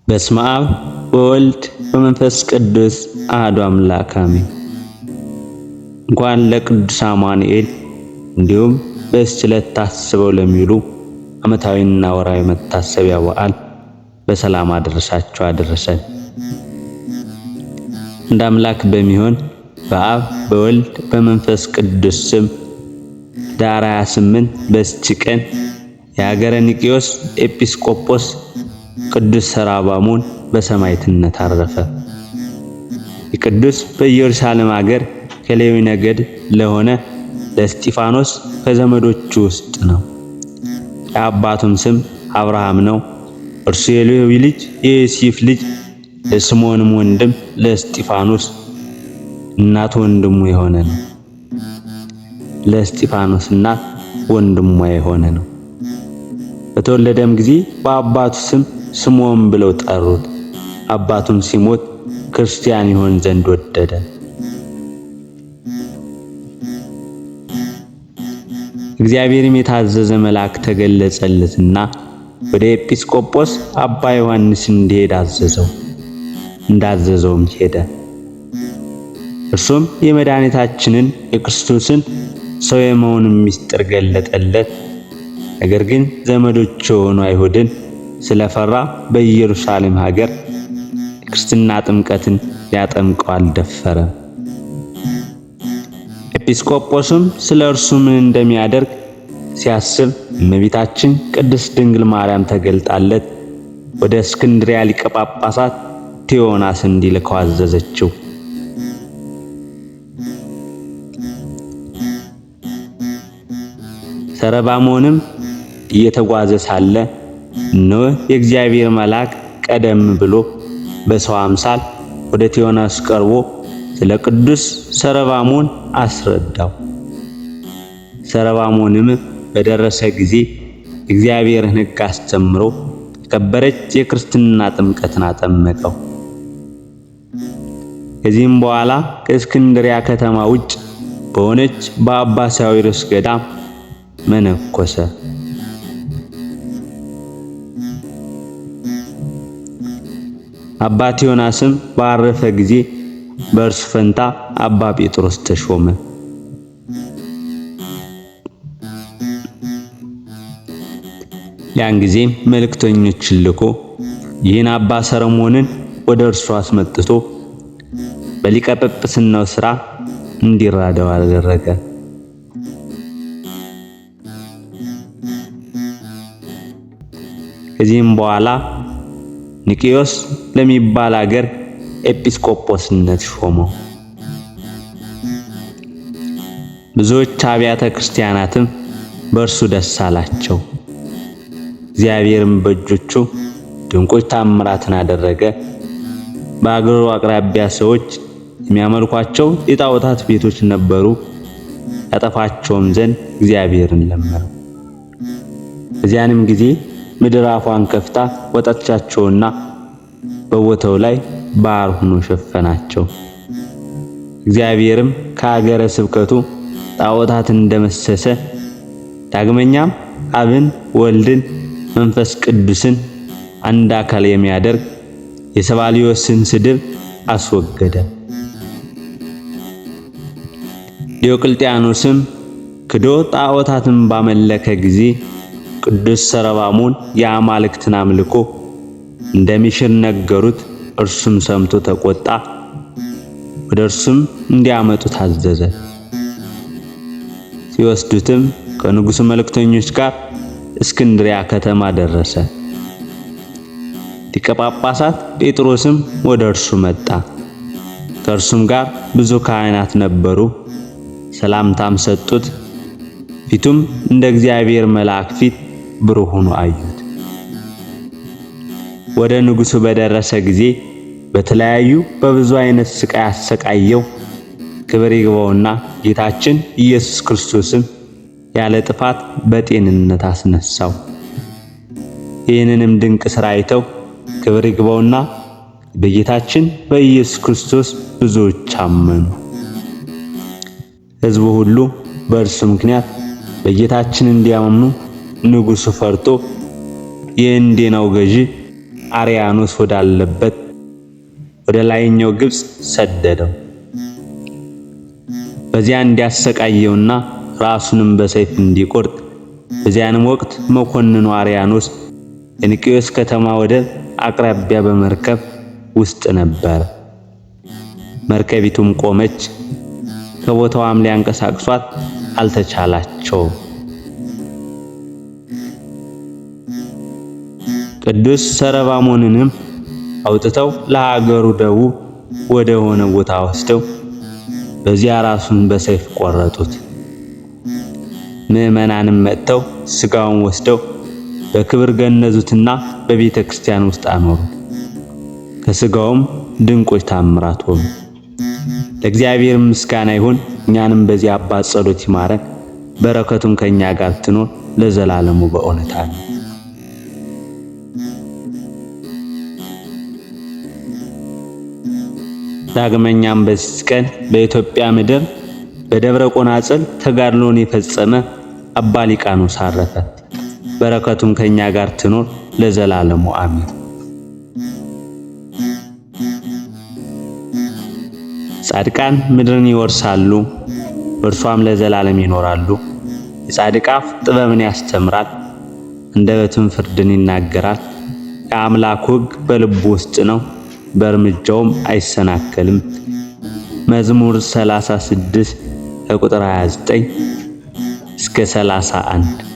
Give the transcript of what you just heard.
በስመ አብ ወወልድ ወመንፈስ ቅዱስ አሐዱ አምላክ አሜን። እንኳን ለቅዱስ አማኑኤል እንዲሁም በዚች ዕለት ታስበው ለሚውሉ ዓመታዊና ወርሃዊ መታሰቢያ በዓል በሰላም አደረሳችሁ አደረሰን። እንደ አምላክ በሚሆን በአብ በወልድ በመንፈስ ቅዱስ ስም ኅዳር 28 በዚች ቀን የሀገረ ኒቅዮስ ኤጲስቆጶስ ቅዱስ ሰረባሞን በሰማዕትነት አረፈ። የቅዱስ በኢየሩሳሌም ሀገር ከሌዊ ነገድ ለሆነ ለእስጢፋኖስ ከዘመዶቹ ውስጥ ነው። የአባቱም ስም አብርሃም ነው። እርሱ የሌዊ ልጅ የዮሴፍ ልጅ ለስምዖንም ወንድም ለእስጢፋኖስ እናት ወንድሙ የሆነ ነው። ለእስጢፋኖስ እናት ወንድሟ የሆነ ነው። በተወለደም ጊዜ በአባቱ ስም ስምዖን ብለው ጠሩት። አባቱም ሲሞት ክርስቲያን ይሆን ዘንድ ወደደ። እግዚአብሔርም የታዘዘ መልአክ ተገለጸለትና ወደ ኤጲስቆጶስ አባ ዮሐንስ እንዲሄድ አዘዘው። እንዳዘዘውም ሄደ። እርሱም የመድኃኒታችንን የክርስቶስን ሰው የመሆኑን ምስጢር ገለጠለት። ነገር ግን ዘመዶቹ የሆኑ አይሁድን ስለፈራ በኢየሩሳሌም ሀገር የክርስትና ጥምቀትን ሊያጠምቀው አልደፈረም። ኤጲስቆጶስም ስለ እርሱ ምን እንደሚያደርግ ሲያስብ እመቤታችን ቅድስት ድንግል ማርያም ተገልጣለት ወደ እስክንድርያ ሊቀ ጳጳሳት ቴዎናስ እንዲልከው አዘዘችው። ሰረባሞንም እየተጓዘ ሳለ እነሆ የእግዚአብሔር መልአክ ቀደም ብሎ በሰው አምሳል ወደ ቴዎናስ ቀርቦ ስለ ቅዱስ ሰረባሞን አስረዳው። ሰረባሞንም በደረሰ ጊዜ እግዚአብሔርን ሕግ አስተምሮ የከበረች የክርስትና ጥምቀትን አጠመቀው። ከዚህም በኋላ ከእስክንድርያ ከተማ ውጭ በሆነች በአባ ሳዊሮስ ገዳም መነኮሰ። አባ ቴዎናስም ባረፈ ጊዜ በእርሱ ፈንታ አባ ጴጥሮስ ተሾመ። ያን ጊዜም መልእክተኞችን ልኮ ይህን አባ ሰረሞንን ወደ እርሱ አስመጥቶ በሊቀ ጵጵስናው ሥራ እንዲራዳው አደረገ። ከዚህም በኋላ ኒቅዮስ ለሚባል ሀገር ኤጲስቆጶስነት ሾመው። ብዙዎች አብያተ ክርስቲያናትም በእርሱ ደስ አላቸው። እግዚአብሔርም በእጆቹ ድንቆች ታምራትን አደረገ። በአገሩ አቅራቢያ ሰዎች የሚያመልኳቸው የጣዖታት ቤቶች ነበሩ። ያጠፋቸውም ዘንድ እግዚአብሔርን ለመነው። በዚያንም ጊዜ ምድር አፏን ከፍታ ወጣቻቸውና በቦታው ላይ ባህር ሆኖ ሸፈናቸው። እግዚአብሔርም ከአገረ ስብከቱ ጣዖታትን እንደመሰሰ ዳግመኛም አብን ወልድን መንፈስ ቅዱስን አንድ አካል የሚያደርግ የሰባልዮስን ስድብ አስወገደ። ዲዮቅልጥያኖስም ክዶ ጣዖታትን ባመለከ ጊዜ ቅዱስ ሰረባሞን የአማልክትን አምልኮ እንደሚሽር ነገሩት። እርሱም ሰምቶ ተቆጣ። ወደ እርሱም እንዲያመጡ ታዘዘ። ሲወስዱትም ከንጉሡ መልእክተኞች ጋር እስክንድርያ ከተማ ደረሰ። ሊቀ ጳጳሳት ጴጥሮስም ወደ እርሱ መጣ። ከእርሱም ጋር ብዙ ካህናት ነበሩ። ሰላምታም ሰጡት። ፊቱም እንደ እግዚአብሔር መልአክ ፊት ብሩህ ሆኖ አዩት። ወደ ንጉሡ በደረሰ ጊዜ በተለያዩ በብዙ አይነት ስቃይ አሰቃየው። ክብር ይግባውና ጌታችን ኢየሱስ ክርስቶስም ያለ ጥፋት በጤንነት አስነሳው። ይህንንም ድንቅ ሥራ አይተው ክብር ይግባውና በጌታችን በኢየሱስ ክርስቶስ ብዙዎች አመኑ። ሕዝቡ ሁሉ በእርሱ ምክንያት በጌታችን እንዲያምኑ ንጉሡ ፈርቶ የእንዴናው ገዢ አርያኖስ ወዳለበት ወደ ላይኛው ግብጽ ሰደደው። በዚያ እንዲያሰቃየውና ራሱንም በሰይፍ እንዲቆርጥ። በዚያንም ወቅት መኮንኑ አርያኖስ የኒቅዮስ ከተማ ወደብ አቅራቢያ በመርከብ ውስጥ ነበር። መርከቢቱም ቆመች። ከቦታዋም ሊያንቀሳቅሷት አልተቻላቸውም። ቅዱስ ሰረባሞንንም አውጥተው ለሀገሩ ደቡብ ወደ ሆነ ቦታ ወስደው በዚያ ራሱን በሰይፍ ቆረጡት። ምዕመናንም መጥተው ስጋውን ወስደው በክብር ገነዙትና በቤተ ክርስቲያን ውስጥ አኖሩት። ከስጋውም ድንቆች ታምራት ሆኑ። ለእግዚአብሔር ምስጋና ይሁን። እኛንም በዚህ አባት ጸሎት ይማረን፣ በረከቱም ከኛ ጋር ትኖር ለዘላለሙ በእውነት አሜን። ዳግመኛም በዚህ ቀን በኢትዮጵያ ምድር በደብረ ቆናጽል ተጋድሎን የፈጸመ አባ ሊቃኖስ አረፈ። በረከቱም ከኛ ጋር ትኖር ለዘላለሙ አሜን። ጻድቃን ምድርን ይወርሳሉ፣ በእርሷም ለዘላለም ይኖራሉ። የጻድቅ አፍ ጥበብን ያስተምራል፣ አንደበቱም ፍርድን ይናገራል። የአምላኩ ሕግ በልቡ ውስጥ ነው፣ በእርምጃውም አይሰናከልም። መዝሙር 36 ከቁጥር 29 እስከ 31